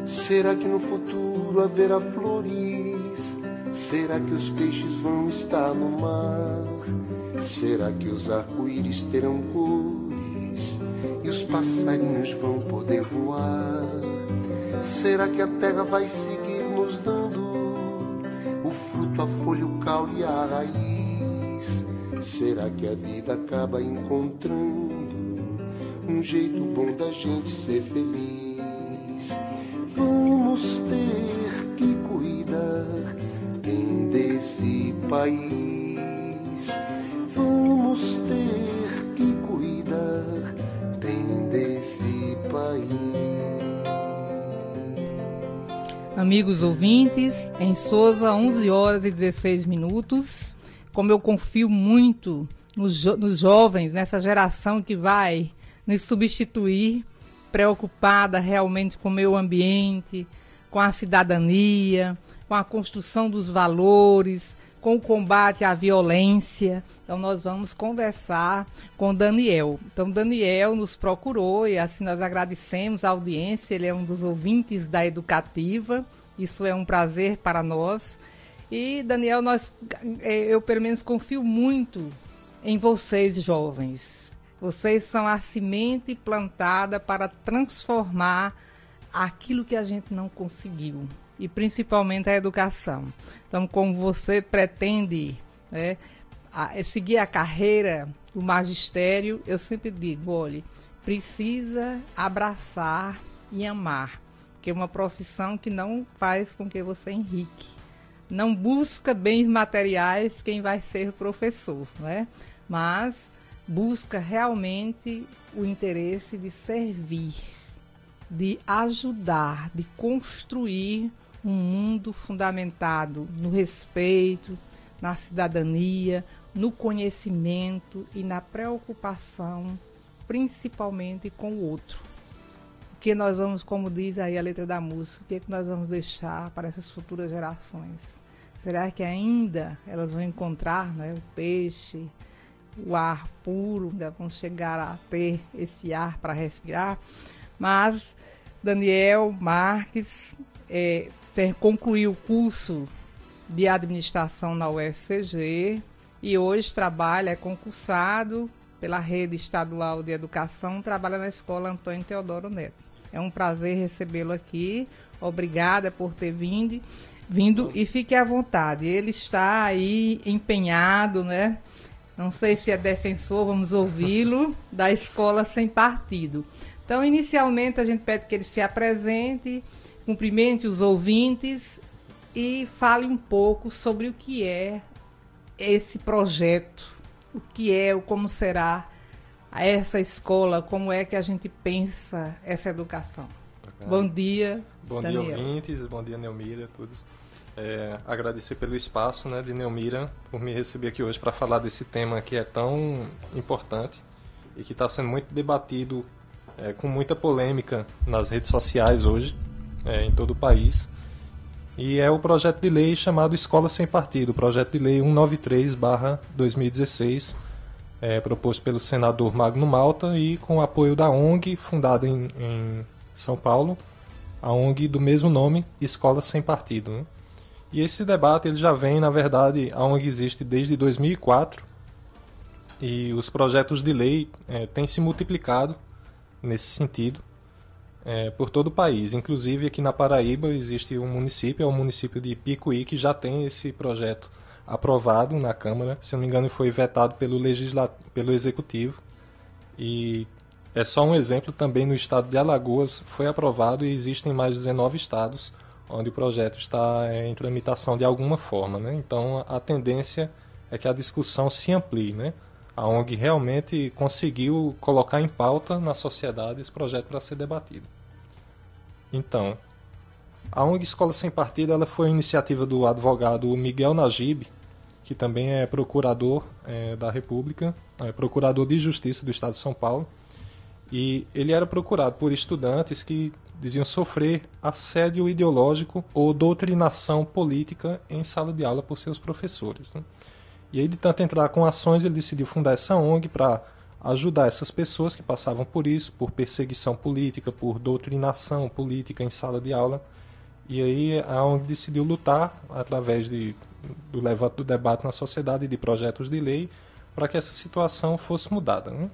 Será que no futuro haverá flores? Será que os peixes vão estar no mar? Será que os arco-íris terão cores e os passarinhos vão poder voar? Será que a terra vai seguir nos dando o fruto, a folha, o caule e a raiz? Será que a vida acaba encontrando um jeito bom da gente ser feliz? Vamos ter que cuidar bem desse país. Vamos ter que cuidar bem desse país. Amigos ouvintes, em Sousa, 11 horas e 16 minutos. Como eu confio muito nos jovens, nessa geração que vai nos substituir, preocupada realmente com o meio ambiente, com a cidadania, com a construção dos valores, com o combate à violência. Então, nós vamos conversar com Daniel. Então, Daniel nos procurou e assim nós agradecemos a audiência. Ele é um dos ouvintes da Educativa. Isso é um prazer para nós. E, Daniel, eu pelo menos confio muito em vocês, jovens. Vocês são a semente plantada para transformar aquilo que a gente não conseguiu, e principalmente a educação. Então, como você pretende seguir a carreira do magistério, eu sempre digo, olha, precisa abraçar e amar, que é uma profissão que não faz com que você enrique. Não busca bens materiais quem vai ser professor, né? Mas busca realmente o interesse de servir, de ajudar, de construir um mundo fundamentado no respeito, na cidadania, no conhecimento e na preocupação, principalmente com o outro. O que nós vamos, como diz aí a letra da música, o que é que nós vamos deixar para essas futuras gerações? Será que ainda elas vão encontrar, né, o peixe, o ar puro, ainda vão chegar a ter esse ar para respirar? Mas Daniel Marques concluiu o curso de administração na UFCG e hoje trabalha, é concursado pela Rede Estadual de Educação, trabalha na Escola Antônio Teodoro Neto. É um prazer recebê-lo aqui. Obrigada por ter vindo e fique à vontade. Ele está aí empenhado, né? Não sei se é defensor, vamos ouvi-lo, da Escola Sem Partido. Então, inicialmente, a gente pede que ele se apresente, cumprimente os ouvintes e fale um pouco sobre o que é esse projeto, o que é, como será essa escola, como é que a gente pensa essa educação. Bom dia, Bom Daniel. dia, ouvintes. Bom dia, Neumira, a todos. Agradecer pelo espaço, né, de Neumira, por me receber aqui hoje para falar desse tema que é tão importante e que está sendo muito debatido, com muita polêmica nas redes sociais hoje, em todo o país. E é o projeto de lei chamado Escola Sem Partido, projeto de lei 193/2016, proposto pelo senador Magno Malta e com o apoio da ONG, fundada em São Paulo, a ONG do mesmo nome, Escola Sem Partido, né? E esse debate ele já vem, na verdade, a ONG existe desde 2004 e os projetos de lei têm se multiplicado nesse sentido por todo o país. Inclusive aqui na Paraíba existe um município, é o município de Picuí, que já tem esse projeto aprovado na Câmara. Se não me engano, foi vetado pelo Executivo. E é só um exemplo, também no estado de Alagoas foi aprovado e existem mais de 19 estados onde o projeto está em tramitação de alguma forma, né? Então a tendência é que a discussão se amplie, né? A ONG realmente conseguiu colocar em pauta na sociedade esse projeto para ser debatido. Então, a ONG Escola Sem Partido ela foi iniciativa do advogado Miguel Najib, que também é procurador da República, procurador de Justiça do Estado de São Paulo, e ele era procurado por estudantes que diziam sofrer assédio ideológico ou doutrinação política em sala de aula por seus professores, né? E aí, de tanto entrar com ações, ele decidiu fundar essa ONG para ajudar essas pessoas que passavam por isso, por perseguição política, por doutrinação política em sala de aula. E aí a ONG decidiu lutar através do levante do debate na sociedade e de projetos de lei para que essa situação fosse mudada, né?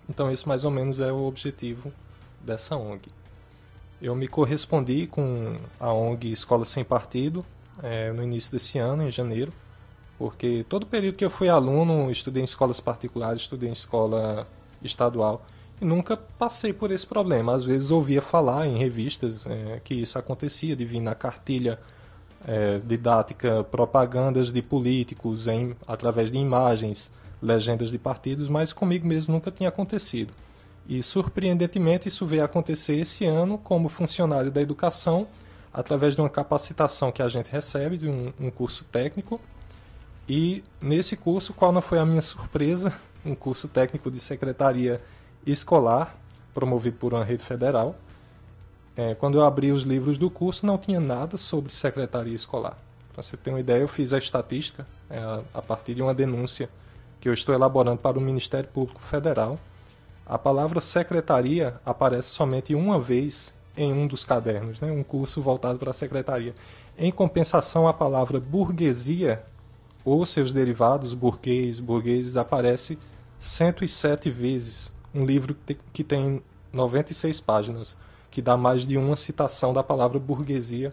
Então esse mais ou menos é o objetivo dessa ONG. Eu me correspondi com a ONG Escola Sem Partido no início desse ano, em janeiro, porque todo o período que eu fui aluno, estudei em escolas particulares, estudei em escola estadual, e nunca passei por esse problema. Às vezes ouvia falar em revistas que isso acontecia, de vir na cartilha didática propagandas de políticos através de imagens, legendas de partidos, mas comigo mesmo nunca tinha acontecido. E surpreendentemente isso veio acontecer esse ano como funcionário da educação, através de uma capacitação que a gente recebe, de um curso técnico. E nesse curso, qual não foi a minha surpresa, um curso técnico de secretaria escolar, promovido por uma rede federal. Quando eu abri os livros do curso, não tinha nada sobre secretaria escolar. Para você ter uma ideia, eu fiz a estatística a partir de uma denúncia que eu estou elaborando para o Ministério Público Federal. A palavra secretaria aparece somente uma vez em um dos cadernos, né? Um curso voltado para a secretaria. Em compensação, a palavra burguesia ou seus derivados, burgueses, aparece 107 vezes. Um livro que tem 96 páginas, que dá mais de uma citação da palavra burguesia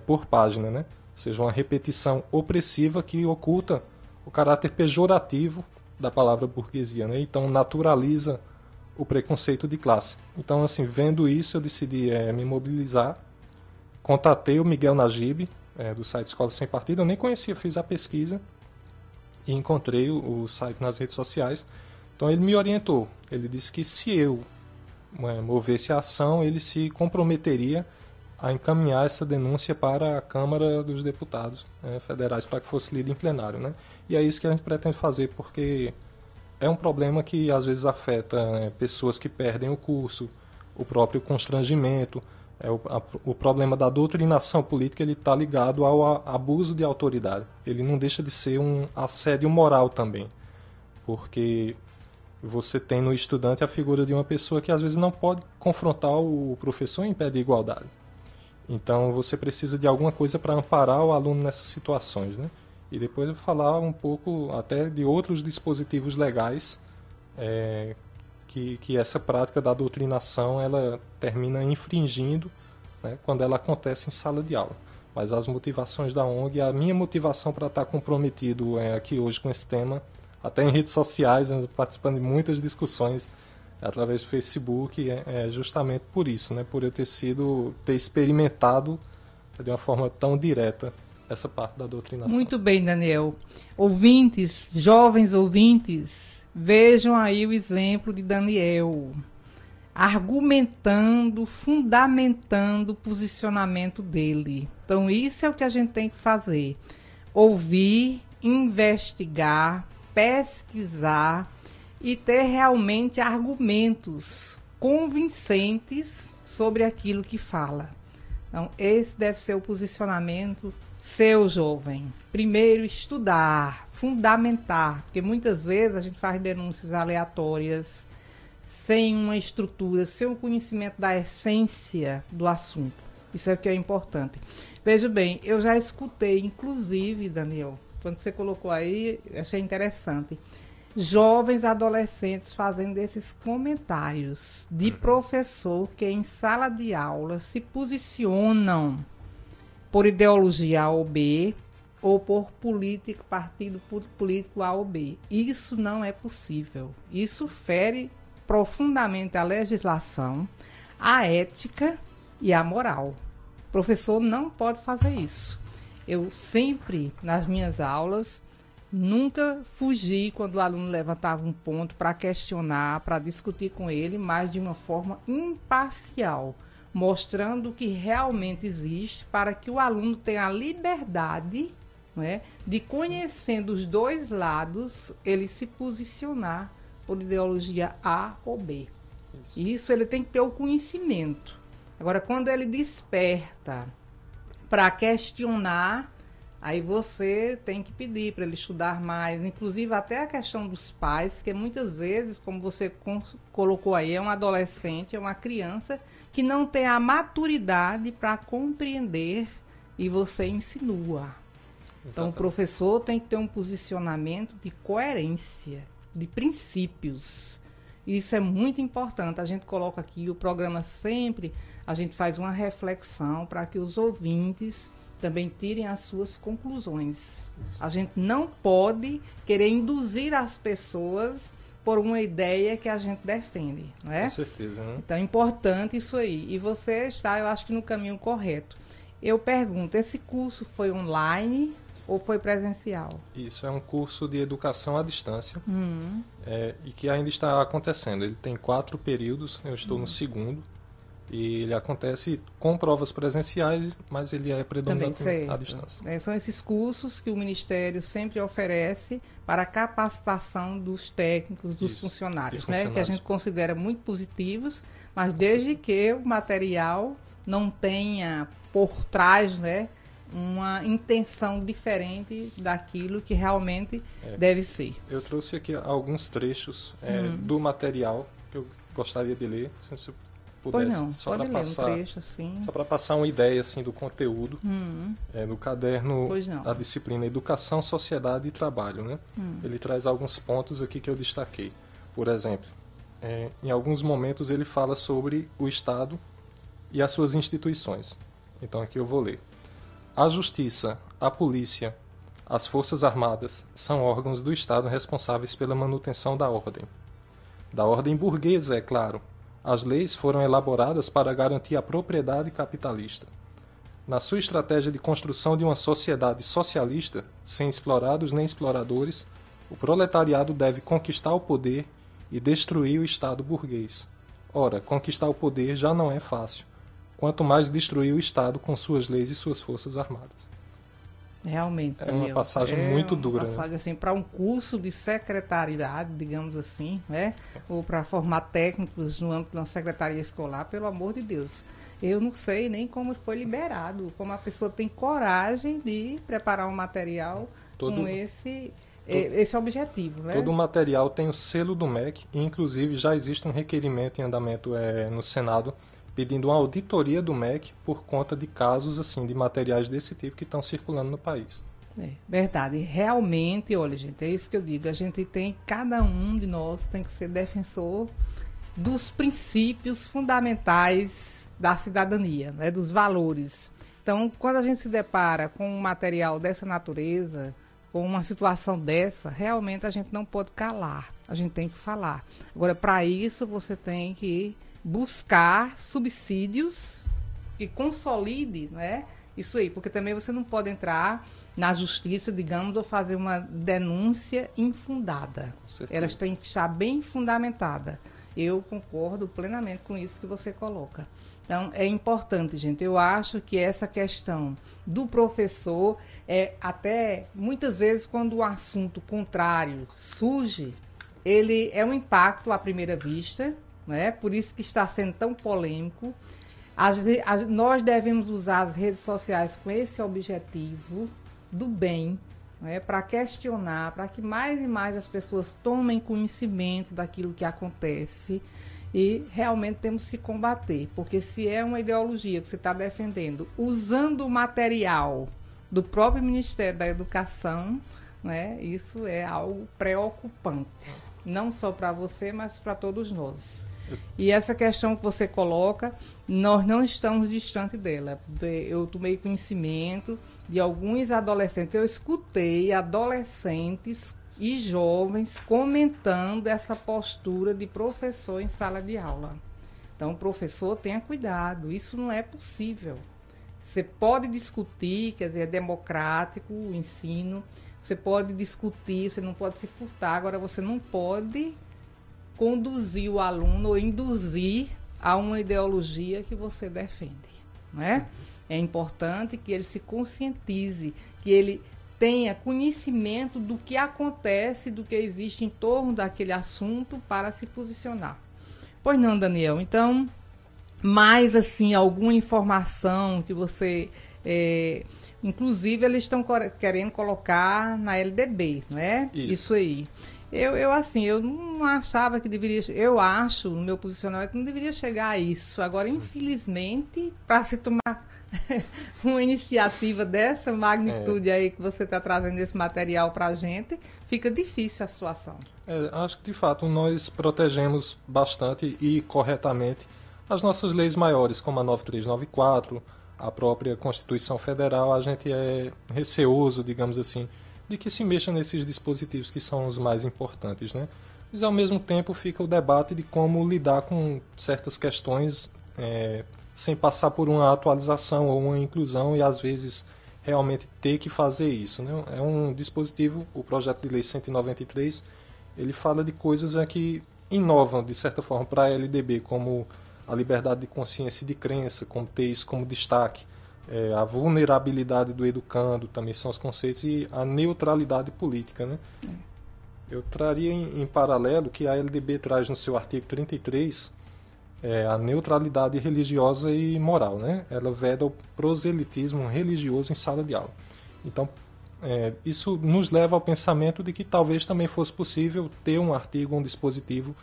por página, né? Ou seja, uma repetição opressiva que oculta o caráter pejorativo da palavra burguesia, né? Então naturaliza o preconceito de classe. Então, assim, vendo isso, eu decidi me mobilizar. Contatei o Miguel Najib, do site Escola Sem Partido. Eu nem conhecia, fiz a pesquisa e encontrei o site nas redes sociais. Então ele me orientou. Ele disse que se eu movesse a ação, ele se comprometeria a encaminhar essa denúncia para a Câmara dos Deputados federais para que fosse lida em plenário, né? E é isso que a gente pretende fazer, porque é um problema que às vezes afeta pessoas que perdem o curso, o próprio constrangimento, o problema da doutrinação política, ele está ligado ao abuso de autoridade. Ele não deixa de ser um assédio moral também, porque você tem no estudante a figura de uma pessoa que às vezes não pode confrontar o professor em pé de igualdade. Então você precisa de alguma coisa para amparar o aluno nessas situações, né? E depois eu vou falar um pouco até de outros dispositivos legais que essa prática da doutrinação ela termina infringindo, né, quando ela acontece em sala de aula. Mas as motivações da ONG, a minha motivação para estar comprometido aqui hoje com esse tema, até em redes sociais, participando de muitas discussões através do Facebook, é justamente por isso, né, por eu ter experimentado de uma forma tão direta essa parte da doutrinação. Muito bem, Daniel. Ouvintes, jovens ouvintes, vejam aí o exemplo de Daniel, argumentando, fundamentando o posicionamento dele. Então, isso é o que a gente tem que fazer. Ouvir, investigar, pesquisar e ter realmente argumentos convincentes sobre aquilo que fala. Então, esse deve ser o posicionamento seu, jovem. Primeiro, estudar, fundamentar, porque muitas vezes a gente faz denúncias aleatórias, sem uma estrutura, sem um conhecimento da essência do assunto. Isso é o que é importante. Veja bem, eu já escutei, inclusive, Daniel, quando você colocou aí, eu achei interessante, jovens adolescentes fazendo esses comentários de professor que em sala de aula se posicionam por ideologia A ou B, ou por partido político A ou B. Isso não é possível. Isso fere profundamente a legislação, a ética e a moral. O professor não pode fazer isso. Eu sempre, nas minhas aulas, nunca fugi quando o aluno levantava um ponto para questionar, para discutir com ele, mas de uma forma imparcial, mostrando o que realmente existe para que o aluno tenha a liberdade, não é, de, conhecendo os dois lados, ele se posicionar por ideologia A ou B. Isso ele tem que ter o conhecimento. Agora, quando ele desperta para questionar, Aí você tem que pedir para ele estudar mais, inclusive até a questão dos pais, que muitas vezes, como você colocou aí, é um adolescente, é uma criança que não tem a maturidade para compreender e você insinua. Então o professor tem que ter um posicionamento de coerência, de princípios. Isso é muito importante. A gente coloca aqui, o programa sempre, a gente faz uma reflexão para que os ouvintes também tirem as suas conclusões. A gente não pode querer induzir as pessoas por uma ideia que a gente defende, não é? Com certeza, né? Então é importante isso aí. E você está, eu acho que no caminho correto. Eu pergunto, esse curso foi online ou foi presencial? Isso, é um curso de educação à distância e que ainda está acontecendo. Ele tem 4 períodos, eu estou no segundo. E ele acontece com provas presenciais, mas ele é predominante à distância. São esses cursos que o Ministério sempre oferece para a capacitação dos técnicos, dos funcionários, né? Que a gente considera muito positivos, mas desde que o material não tenha por trás, né, uma intenção diferente daquilo que realmente deve ser. Eu trouxe aqui alguns trechos do material que eu gostaria de ler, se pudesse, só para passar um trecho, assim. Só para passar uma ideia assim do conteúdo no caderno da disciplina Educação, Sociedade e Trabalho, né? Ele traz alguns pontos aqui que eu destaquei. Por exemplo, em alguns momentos ele fala sobre o Estado e as suas instituições. Então aqui eu vou ler. A Justiça, a Polícia, as Forças Armadas são órgãos do Estado responsáveis pela manutenção da ordem burguesa, é claro. As leis foram elaboradas para garantir a propriedade capitalista. Na sua estratégia de construção de uma sociedade socialista, sem explorados nem exploradores, o proletariado deve conquistar o poder e destruir o Estado burguês. Ora, conquistar o poder já não é fácil, quanto mais destruir o Estado com suas leis e suas forças armadas. Realmente. É uma passagem muito dura. É uma passagem assim, para um curso de secretariado, digamos assim, né? Ou para formar técnicos no âmbito de uma secretaria escolar, pelo amor de Deus. Eu não sei nem como foi liberado, como a pessoa tem coragem de preparar um material com esse objetivo. Né? Todo o material tem o selo do MEC e, inclusive, já existe um requerimento em andamento no Senado pedindo uma auditoria do MEC por conta de casos assim de materiais desse tipo que estão circulando no país. Verdade. Realmente, olha, gente, é isso que eu digo. Cada um de nós tem que ser defensor dos princípios fundamentais da cidadania, né, dos valores. Então, quando a gente se depara com um material dessa natureza, com uma situação dessa, realmente a gente não pode calar. A gente tem que falar. Agora, para isso, você tem que buscar subsídios que consolide, né, isso aí, porque também você não pode entrar na justiça, digamos, ou fazer uma denúncia infundada. Elas têm que estar bem fundamentadas. Eu concordo plenamente com isso que você coloca. Então, é importante, gente. Eu acho que essa questão do professor até muitas vezes quando o assunto contrário surge, ele é um impacto à primeira vista, né? Por isso que está sendo tão polêmico. Nós devemos usar as redes sociais com esse objetivo do bem, né? Para questionar, para que mais e mais as pessoas tomem conhecimento daquilo que acontece e realmente temos que combater, porque se é uma ideologia que você está defendendo, usando o material do próprio Ministério da Educação, né? Isso é algo preocupante, não só para você, mas para todos nós. E essa questão que você coloca, nós não estamos distante dela. Eu tomei conhecimento de alguns adolescentes, eu escutei adolescentes e jovens comentando essa postura de professor em sala de aula. Então, professor, tenha cuidado, isso não é possível. Você pode discutir, quer dizer, é democrático o ensino, você pode discutir, você não pode se furtar, agora você não pode conduzir o aluno ou induzir a uma ideologia que você defende, né? É importante que ele se conscientize, que ele tenha conhecimento do que acontece, do que existe em torno daquele assunto para se posicionar. Pois não, Daniel? Então, mais assim, alguma informação que você... inclusive, eles estão querendo colocar na LDB, né? Isso aí. Eu não achava que deveria... Eu acho, no meu posicionamento, que não deveria chegar a isso. Agora, infelizmente, para se tomar uma iniciativa dessa magnitude aí que você está trazendo esse material para a gente, fica difícil a situação. Acho que, de fato, nós protegemos bastante e corretamente as nossas leis maiores, como a 9394, a própria Constituição Federal. A gente é receoso, digamos assim, de que se mexa nesses dispositivos que são os mais importantes, né? Mas, ao mesmo tempo, fica o debate de como lidar com certas questões sem passar por uma atualização ou uma inclusão e, às vezes, realmente ter que fazer isso, né? É um dispositivo, o projeto de lei 193, ele fala de coisas que inovam, de certa forma, para a LDB, como a liberdade de consciência e de crença, como ter isso como destaque, a vulnerabilidade do educando, também são os conceitos, e a neutralidade política, né? Eu traria em paralelo que a LDB traz no seu artigo 33 a neutralidade religiosa e moral, né? Ela veda o proselitismo religioso em sala de aula. Então, isso nos leva ao pensamento de que talvez também fosse possível ter um artigo, um dispositivo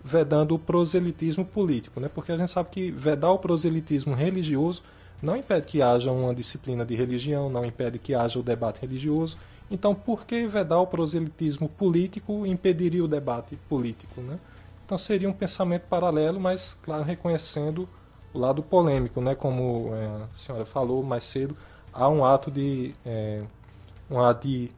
vedando o proselitismo político, né? Porque a gente sabe que vedar o proselitismo religioso não impede que haja uma disciplina de religião, não impede que haja o debate religioso. Então, por que vedar o proselitismo político impediria o debate político, né? Então, seria um pensamento paralelo, mas, claro, reconhecendo o lado polêmico, né? Como a senhora falou mais cedo, há um ato de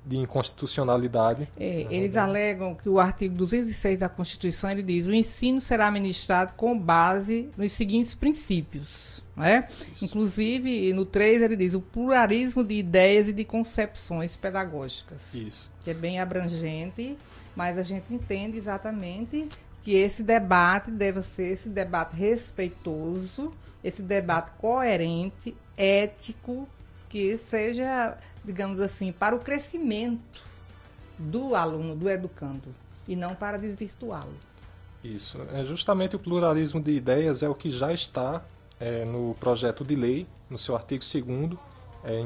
inconstitucionalidade. Eles alegam que o artigo 206 da Constituição, ele diz: o ensino será ministrado com base nos seguintes princípios, né? Inclusive, no 3 ele diz o pluralismo de ideias e de concepções pedagógicas. Isso. Que é bem abrangente, mas a gente entende exatamente que esse debate deve ser esse debate respeitoso, esse debate coerente, ético, que seja, digamos assim, para o crescimento do aluno, do educando, e não para desvirtuá-lo. Isso. Justamente o pluralismo de ideias é o que já está no projeto de lei, no seu artigo 2º,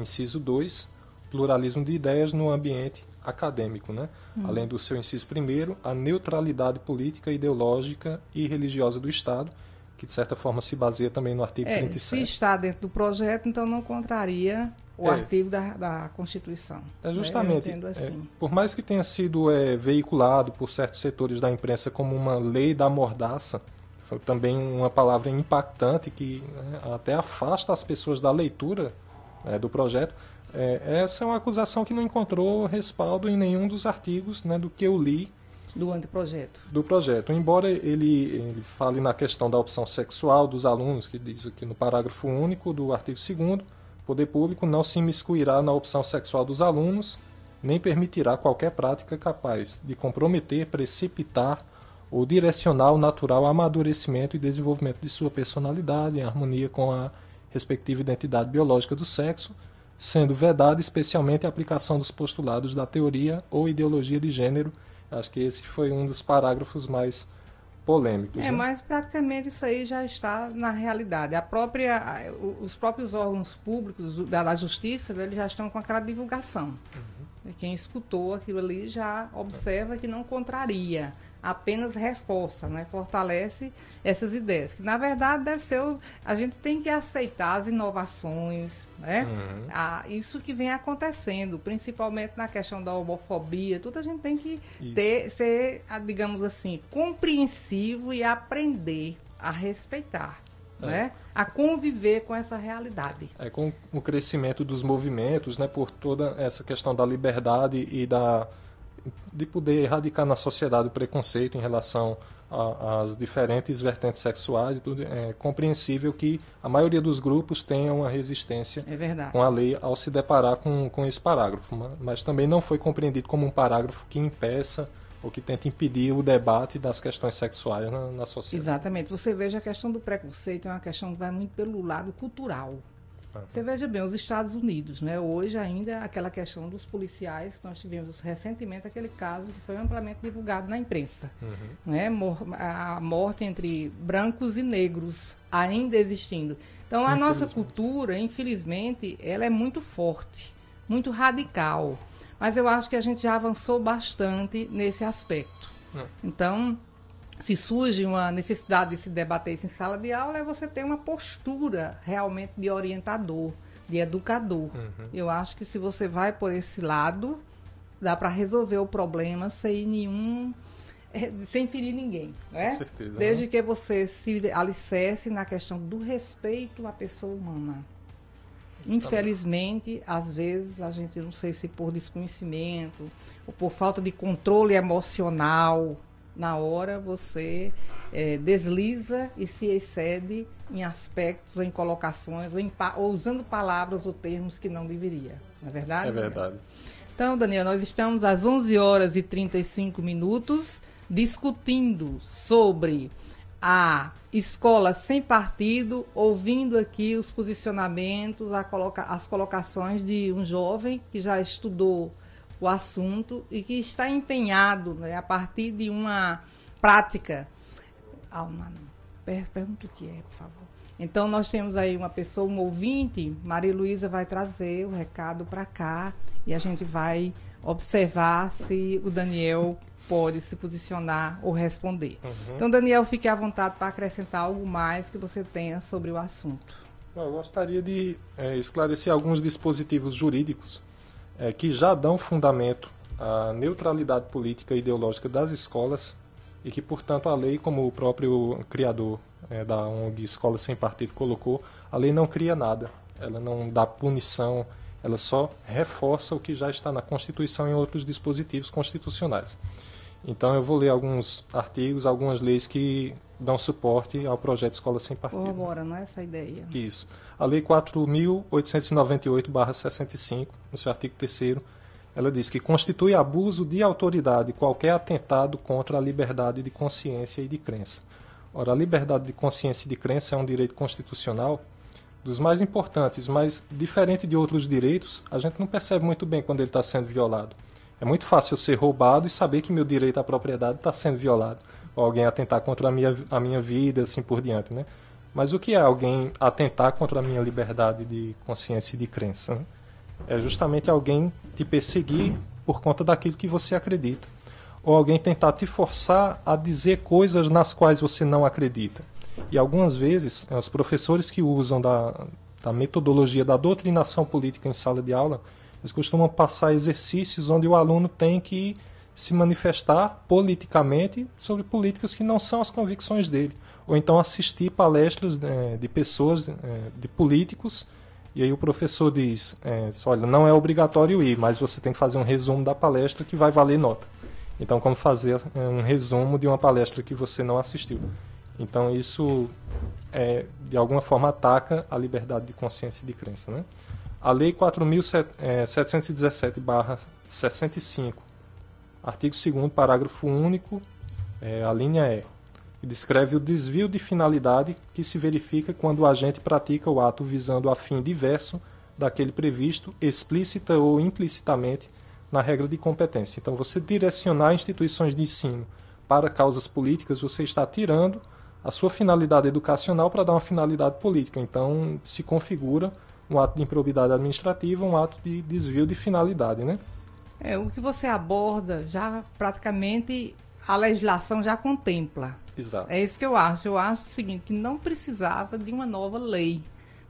inciso 2, pluralismo de ideias no ambiente acadêmico, né? Além do seu inciso 1º, a neutralidade política, ideológica e religiosa do Estado, que de certa forma se baseia também no artigo 37. Se está dentro do projeto, então não contraria o artigo da Constituição. Justamente, eu entendo assim. Por mais que tenha sido veiculado por certos setores da imprensa como uma lei da mordaça, foi também uma palavra impactante que até afasta as pessoas da leitura do projeto. Essa é uma acusação que não encontrou respaldo em nenhum dos artigos, né, do que eu li do anteprojeto. Do projeto. Embora ele fale na questão da opção sexual dos alunos, que diz aqui no parágrafo único do artigo 2º, o poder público não se imiscuirá na opção sexual dos alunos, nem permitirá qualquer prática capaz de comprometer, precipitar ou direcionar o natural amadurecimento e desenvolvimento de sua personalidade em harmonia com a respectiva identidade biológica do sexo, sendo vedada especialmente a aplicação dos postulados da teoria ou ideologia de gênero. Acho que esse foi um dos parágrafos mais polêmicos. Né? Mas praticamente isso aí já está na realidade. Os próprios órgãos públicos da Justiça, eles já estão com aquela divulgação. Quem escutou aquilo ali já observa que não contraria, apenas reforça, né? Fortalece essas ideias. Que, na verdade, deve ser... A gente tem que aceitar as inovações, né? Isso que vem acontecendo, principalmente na questão da homofobia, tudo a gente tem que ser, digamos assim, compreensivo e aprender a respeitar, né? A conviver com essa realidade. Com o crescimento dos movimentos, né? Por toda essa questão da liberdade e de poder erradicar na sociedade o preconceito em relação às diferentes vertentes sexuais e tudo, é compreensível que a maioria dos grupos tenha uma resistência com a lei ao se deparar com esse parágrafo, mas também não foi compreendido como um parágrafo que impeça ou que tenta impedir o debate das questões sexuais na sociedade. Exatamente. Você veja, a questão do preconceito é uma questão que vai muito pelo lado cultural. Você veja bem, os Estados Unidos, né? Hoje ainda aquela questão dos policiais, nós tivemos recentemente aquele caso que foi amplamente divulgado na imprensa, né? A morte entre brancos e negros ainda existindo. Então a nossa cultura, infelizmente, ela é muito forte, muito radical, mas eu acho que a gente já avançou bastante nesse aspecto. Então, se surge uma necessidade de se debater isso em sala de aula, é você ter uma postura realmente de orientador, de educador. Eu acho que se você vai por esse lado, dá para resolver o problema sem ferir ninguém, né? Com certeza. Desde que você se alicerce na questão do respeito à pessoa humana. Infelizmente, às vezes, a gente, não sei se por desconhecimento ou por falta de controle emocional, na hora você desliza e se excede em aspectos ou em colocações ou usando palavras ou termos que não deveria. Não é verdade? É verdade. Então, Daniel, nós estamos às 11 horas e 35 minutos discutindo sobre a escola sem partido, ouvindo aqui os posicionamentos, as colocações de um jovem que já estudou o assunto e que está empenhado, né, a partir de uma prática. Pergunta o que é, por favor. Então, nós temos aí uma pessoa, um ouvinte, Maria Luísa vai trazer o recado para cá e a gente vai observar se o Daniel pode se posicionar ou responder. Então, Daniel, fique à vontade para acrescentar algo mais que você tenha sobre o assunto. Eu gostaria de esclarecer alguns dispositivos jurídicos que já dão fundamento à neutralidade política e ideológica das escolas e que, portanto, a lei, como o próprio criador da ONG Escola Sem Partido colocou, a lei não cria nada, ela não dá punição, ela só reforça o que já está na Constituição e em outros dispositivos constitucionais. Então eu vou ler alguns artigos, algumas leis que dão suporte ao projeto Escola Sem Partido. Agora, não é essa a ideia? Isso. A Lei 4.898/65, no seu artigo 3º, ela diz que constitui abuso de autoridade qualquer atentado contra a liberdade de consciência e de crença. Ora, a liberdade de consciência e de crença é um direito constitucional dos mais importantes, mas diferente de outros direitos, a gente não percebe muito bem quando ele está sendo violado. É muito fácil eu ser roubado e saber que meu direito à propriedade está sendo violado. Ou alguém atentar contra a minha vida, assim por diante, né? Mas o que é alguém atentar contra a minha liberdade de consciência e de crença, né? É justamente alguém te perseguir por conta daquilo que você acredita. Ou alguém tentar te forçar a dizer coisas nas quais você não acredita. E algumas vezes, os professores que usam da metodologia da doutrinação política em sala de aula, eles costumam passar exercícios onde o aluno tem que se manifestar politicamente sobre políticas que não são as convicções dele. Ou então assistir palestras de pessoas, de políticos, e aí o professor diz, olha, não é obrigatório ir, mas você tem que fazer um resumo da palestra que vai valer nota. Então, como fazer um resumo de uma palestra que você não assistiu. Então, isso, de alguma forma, ataca a liberdade de consciência e de crença, né? A Lei 4.717/65, artigo 2º, parágrafo único, a linha E, que descreve o desvio de finalidade que se verifica quando o agente pratica o ato visando a fim diverso daquele previsto, explícita ou implicitamente, na regra de competência. Então, você direcionar instituições de ensino para causas políticas, você está tirando a sua finalidade educacional para dar uma finalidade política. Então, se configura um ato de improbidade administrativa, um ato de desvio de finalidade, né? O que você aborda, já praticamente a legislação já contempla. Exato. É isso que eu acho. Eu acho o seguinte, que não precisava de uma nova lei.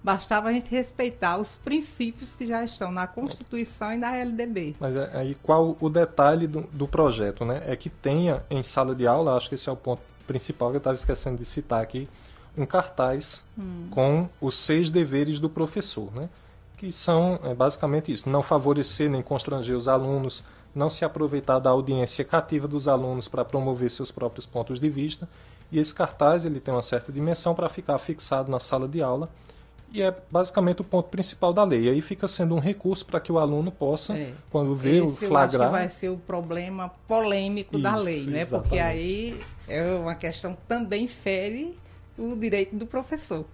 Bastava a gente respeitar os princípios que já estão na Constituição e na LDB. Mas aí qual o detalhe do projeto, né? É que tenha em sala de aula, acho que esse é o ponto principal que eu estava esquecendo de citar aqui, um cartaz com os 6 deveres do professor, né? Que são basicamente isso: não favorecer nem constranger os alunos, não se aproveitar da audiência cativa dos alunos para promover seus próprios pontos de vista. E esse cartaz ele tem uma certa dimensão para ficar fixado na sala de aula e é basicamente o ponto principal da lei. E aí fica sendo um recurso para que o aluno possa, quando vê o flagrar... Eu acho que vai ser o problema polêmico da lei, né? Exatamente. Porque aí é uma questão que também fere o direito do professor.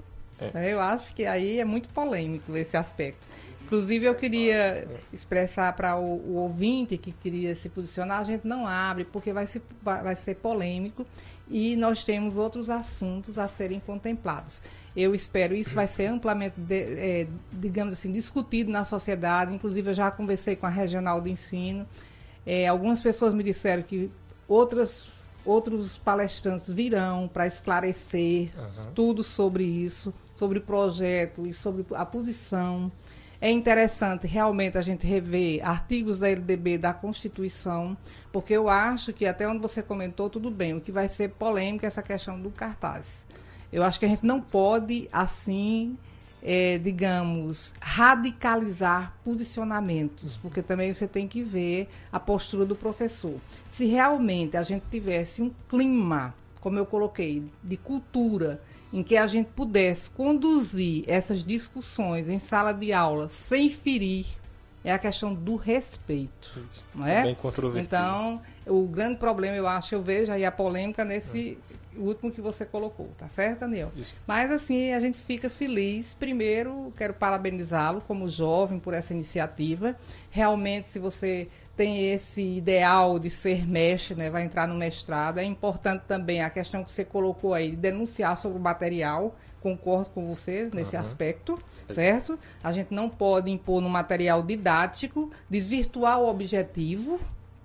Eu acho que aí é muito polêmico esse aspecto. Inclusive, eu queria expressar para o ouvinte que queria se posicionar, a gente não abre, porque vai ser polêmico e nós temos outros assuntos a serem contemplados. Eu espero isso vai ser amplamente, digamos assim, discutido na sociedade. Inclusive, eu já conversei com a Regional do Ensino. Algumas pessoas me disseram que outros palestrantes virão para esclarecer tudo sobre isso, sobre o projeto e sobre a posição. É interessante realmente a gente rever artigos da LDB, da Constituição, porque eu acho que até onde você comentou, tudo bem. O que vai ser polêmico é essa questão do cartaz. Eu acho que a gente não pode, assim, digamos, radicalizar posicionamentos, porque também você tem que ver a postura do professor. Se realmente a gente tivesse um clima, como eu coloquei, de cultura, em que a gente pudesse conduzir essas discussões em sala de aula sem ferir, é a questão do respeito. Isso. Não é? Bem controvertido. Então, o grande problema, eu vejo aí a polêmica nesse último que você colocou, tá certo, Daniel? Isso. Mas, assim, a gente fica feliz. Primeiro, quero parabenizá-lo como jovem por essa iniciativa. Realmente, se você tem esse ideal de ser mestre, né, vai entrar no mestrado, é importante também a questão que você colocou aí, de denunciar sobre o material. Concordo com você nesse aspecto, certo? A gente não pode impor no material didático, desvirtuar o objetivo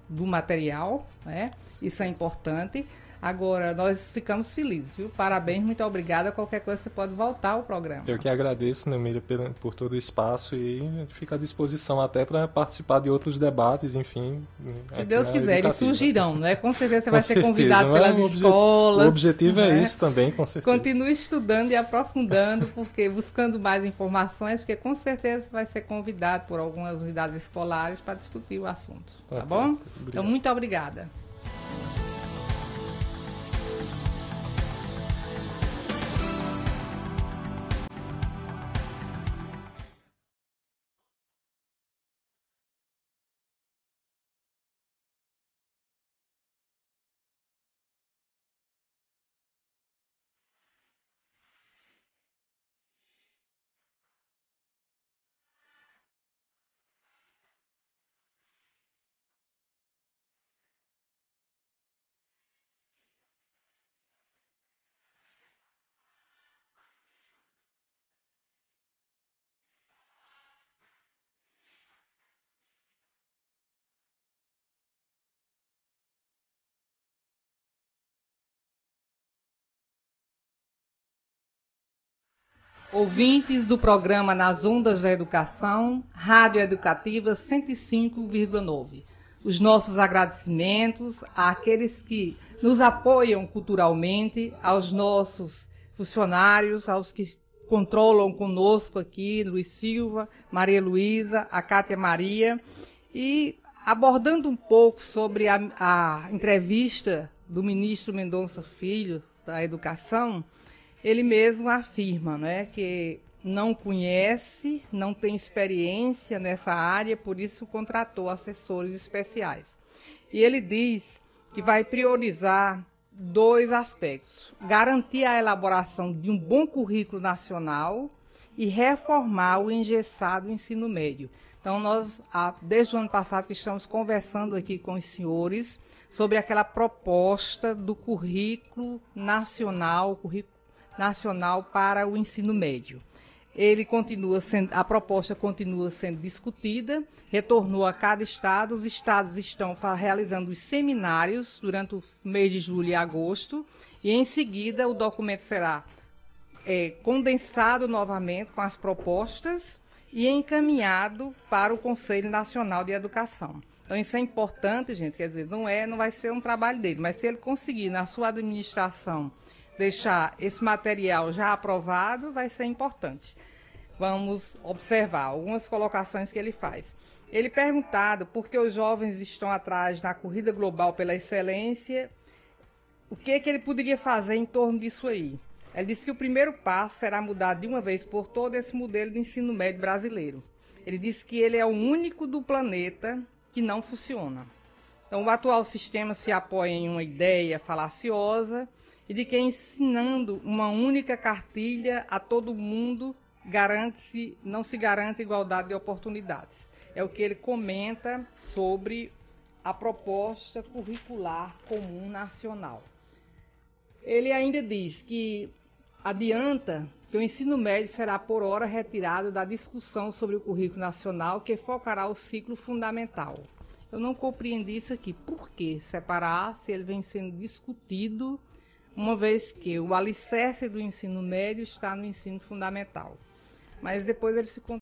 do material, né? Isso é importante. Agora, nós ficamos felizes, viu? Parabéns, muito obrigada. Qualquer coisa você pode voltar ao programa. Eu que agradeço, Neumíria, por todo o espaço e fico à disposição até para participar de outros debates, enfim. Se Deus quiser, eles surgirão, não é? Com certeza você vai ser convidado pelas escolas. O objetivo é isso também, com certeza. Continue estudando e aprofundando, porque buscando mais informações, porque com certeza você vai ser convidado por algumas unidades escolares para discutir o assunto, tá bom? Obrigado. Então, muito obrigada. Ouvintes do programa Nas Ondas da Educação, Rádio Educativa 105,9. Os nossos agradecimentos àqueles que nos apoiam culturalmente, aos nossos funcionários, aos que controlam conosco aqui, Luiz Silva, Maria Luísa, a Cátia Maria, e abordando um pouco sobre a entrevista do ministro Mendonça Filho, da Educação. Ele mesmo afirma, né, que não conhece, não tem experiência nessa área, por isso contratou assessores especiais. E ele diz que vai priorizar 2 aspectos: garantir a elaboração de um bom currículo nacional e reformar o engessado ensino médio. Então, nós, desde o ano passado, que estamos conversando aqui com os senhores sobre aquela proposta do currículo nacional para o ensino médio. A proposta continua sendo discutida, retornou a cada estado, os estados estão realizando os seminários durante o mês de julho e agosto, e em seguida o documento será condensado novamente com as propostas e encaminhado para o Conselho Nacional de Educação. Então isso é importante, gente, quer dizer, não vai ser um trabalho dele, mas se ele conseguir na sua administração deixar esse material já aprovado, vai ser importante. Vamos observar algumas colocações que ele faz. Ele perguntado por que os jovens estão atrás na corrida global pela excelência, o que ele poderia fazer em torno disso aí. Ele disse que o primeiro passo será mudar de uma vez por todas esse modelo de ensino médio brasileiro. Ele disse que ele é o único do planeta que não funciona. Então, o atual sistema se apoia em uma ideia falaciosa e de que ensinando uma única cartilha a todo mundo não se garante igualdade de oportunidades. É o que ele comenta sobre a proposta curricular comum nacional. Ele ainda diz que adianta que o ensino médio será por hora retirado da discussão sobre o currículo nacional, que focará o ciclo fundamental. Eu não compreendi isso aqui. Por que separar se ele vem sendo discutido, uma vez que o alicerce do ensino médio está no ensino fundamental? Mas depois ele se